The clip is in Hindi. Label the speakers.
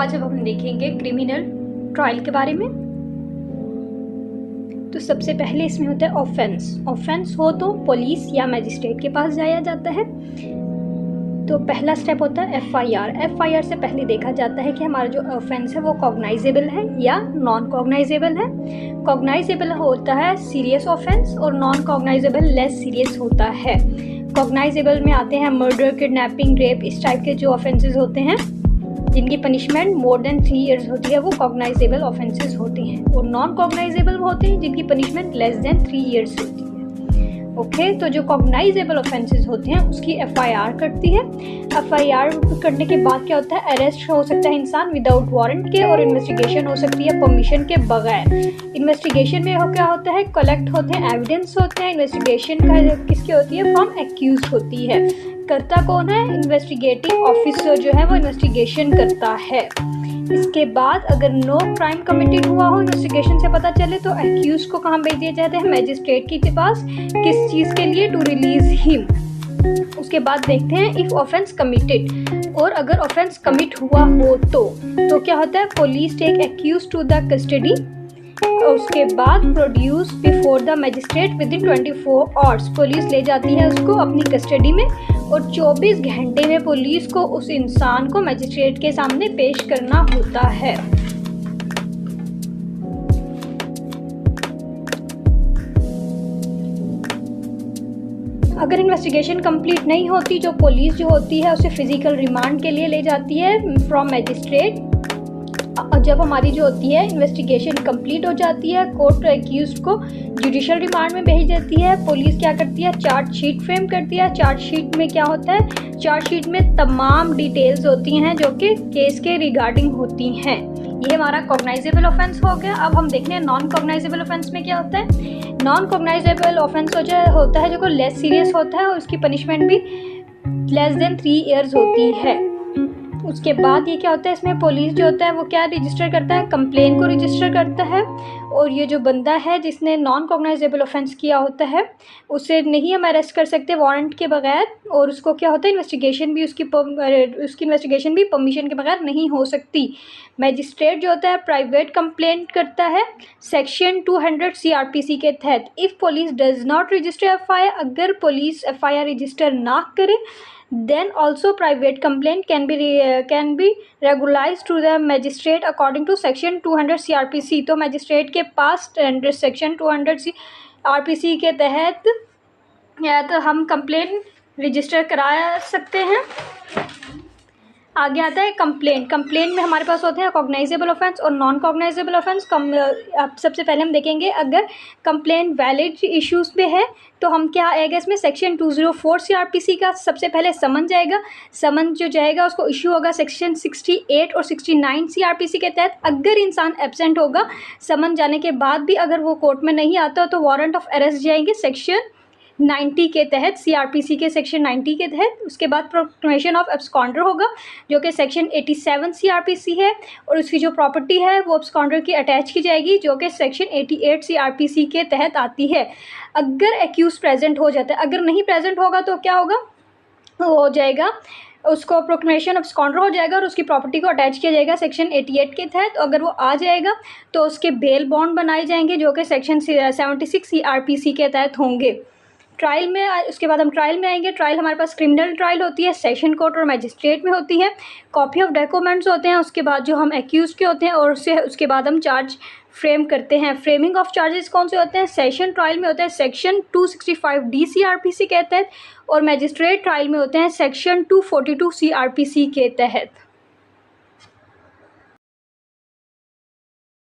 Speaker 1: आज अब हम देखेंगे क्रिमिनल ट्रायल के बारे में। तो सबसे पहले इसमें होता है ऑफेंस हो तो पुलिस या मजिस्ट्रेट के पास जाया जाता है। तो पहला स्टेप होता है एफआईआर से पहले देखा जाता है कि हमारा जो ऑफेंस है वो कॉग्नाइजेबल है या नॉन कॉग्नाइजेबल है। कॉग्नाइजेबल होता है सीरियस ऑफेंस और नॉन कॉग्नाइजेबल लेस सीरियस होता है। कॉग्नाइजेबल में आते हैं मर्डर, किडनैपिंग, रेप, इस टाइप के जो ऑफेंसेस होते हैं जिनकी पनिशमेंट मोर देन 3 years होती है वो कॉग्नाइजेबल ऑफेंसेस होते हैं, और नॉन कॉग्नाइजेबल होते हैं जिनकी पनिशमेंट लेस देन 3 years होती है। ओके, तो जो कॉग्नाइजेबल ऑफेंसेस होते हैं उसकी एफआईआर करती है। एफआईआर करने के बाद क्या होता है, अरेस्ट हो सकता है इंसान विदाउट वारंट के, और इन्वेस्टिगेशन हो सकती है परमिशन के बगैर। इन्वेस्टिगेशन में क्या होता है, कलेक्ट होते हैं एविडेंस होते हैं। इन्वेस्टिगेशन का किसकी होती है, फ्रॉम एक्यूज होती है। करता कौन है, इन्वेस्टिगेटिंग ऑफिसर जो है वो इन्वेस्टिगेशन करता है। इसके बाद अगर नो क्राइम कमिटेड हुआ हो, इन्वेस्टिगेशन से पता चले, तो एक्यूज को कहाँ भेज दिया जाता है, मैजिस्ट्रेट के पास। किस चीज़ के लिए, टू रिलीज हिम। उसके बाद देखते हैं इफ ऑफेंस कमिटेड, और अगर ऑफेंस कमिट हुआ हो तो क्या होता है, police take accused to the custody. उसके बाद produce before the magistrate within 24 hours, police ले जाती है उसको अपनी कस्टडी में, और 24 घंटे में पुलिस को उस इंसान को मजिस्ट्रेट के सामने पेश करना होता है। अगर इन्वेस्टिगेशन कंप्लीट नहीं होती, जो पुलिस जो होती है उसे फिजिकल रिमांड के लिए ले जाती है फ्रॉम मजिस्ट्रेट। जब हमारी जो होती है इन्वेस्टिगेशन कंप्लीट हो जाती है, कोर्ट एक्यूज्ड को जुडिशियल रिमांड में भेज देती है। पुलिस क्या करती है, चार्जशीट फ्रेम करती है। चार्जशीट में क्या होता है, चार्जशीट में तमाम डिटेल्स होती हैं जो कि केस के रिगार्डिंग होती हैं। ये हमारा कॉग्नाइजेबल ऑफेंस हो गया। अब हम देखते हैं नॉन कॉग्नाइजेबल ऑफेंस में क्या होता है। नॉन कॉग्नाइजेबल ऑफेंस होता है जो लेस सीरियस होता है, और उसकी पनिशमेंट भी लेस देन 3 years होती है। उसके बाद ये क्या होता है, इसमें पुलिस जो होता है वो क्या रजिस्टर करता है, कंप्लेन को रजिस्टर करता है। और ये जो बंदा है जिसने नॉन कॉग्नाइजेबल ऑफेंस किया होता है उसे नहीं हम अरेस्ट कर सकते वारंट के बगैर, और उसको क्या होता है, इन्वेस्टिगेशन भी उसकी इन्वेस्टिगेशन भी परमिशन के बगैर नहीं हो सकती। मैजिस्ट्रेट जो होता है प्राइवेट कंप्लेंट करता है सेक्शन 200 CRPC के तहत। If police does not register FIR, अगर पुलिस एफआईआर रजिस्टर ना करे, then also private complaint can be regularized to the magistrate according to section 200 CRPC। तो मैजिस्ट्रेट के पास सेक्शन 200 CRPC के तहत या तो हम कंप्लेंट रजिस्टर करा सकते हैं। आगे आता है कंप्लेंट में हमारे पास होते हैं कॉग्नाइजेबल ऑफेंस और नॉन कॉग्नाइजेबल ऑफेंस। अब सबसे पहले हम देखेंगे अगर कंप्लेंट वैलिड इश्यूज पे है तो हम क्या आएगा इसमें, सेक्शन 204 CRPC का सबसे पहले समन जाएगा। समन जो जाएगा उसको इशू होगा सेक्शन 68 और 69 CRPC के तहत। अगर इंसान एब्सेंट होगा समन जाने के बाद भी, अगर वो कोर्ट में नहीं आता तो वारंट ऑफ अरेस्ट जाएंगे सेक्शन 90 के तहत, CRPC के सेक्शन 90 के तहत। उसके बाद प्रोक्लेमेशन ऑफ एब्सकॉन्डर होगा जो कि सेक्शन 87 CRPC है, और उसकी जो प्रॉपर्टी है वो एब्सकॉन्डर की अटैच की जाएगी जो कि सेक्शन 88 CRPC के तहत आती है। अगर एक्यूज प्रेजेंट हो जाता है, अगर नहीं प्रेजेंट होगा तो क्या होगा, हो जाएगा उसको प्रोक्लेमेशन ऑफ एब्सकॉन्डर हो जाएगा और उसकी प्रॉपर्टी को अटैच किया जाएगा सेक्शन 88 के तहत। अगर वो आ जाएगा तो उसके बेल बॉन्ड बनाए जाएंगे जो कि सेक्शन 76 CRPC के तहत होंगे। ट्रायल में, उसके बाद हम ट्रायल में आएंगे। ट्रायल हमारे पास क्रिमिनल ट्रायल होती है, सेशन कोर्ट और मजिस्ट्रेट में होती है। कॉपी ऑफ डॉक्यूमेंट्स होते हैं, उसके बाद जो हम एक्यूज के होते हैं, और उसके बाद हम चार्ज फ्रेम करते हैं। फ्रेमिंग ऑफ चार्जेस कौन से होते हैं, सेशन ट्रायल में होता है सेक्शन 265D CRPC के तहत, और मजिस्ट्रेट ट्रायल में होते हैं सेक्शन 242 CRPC के तहत।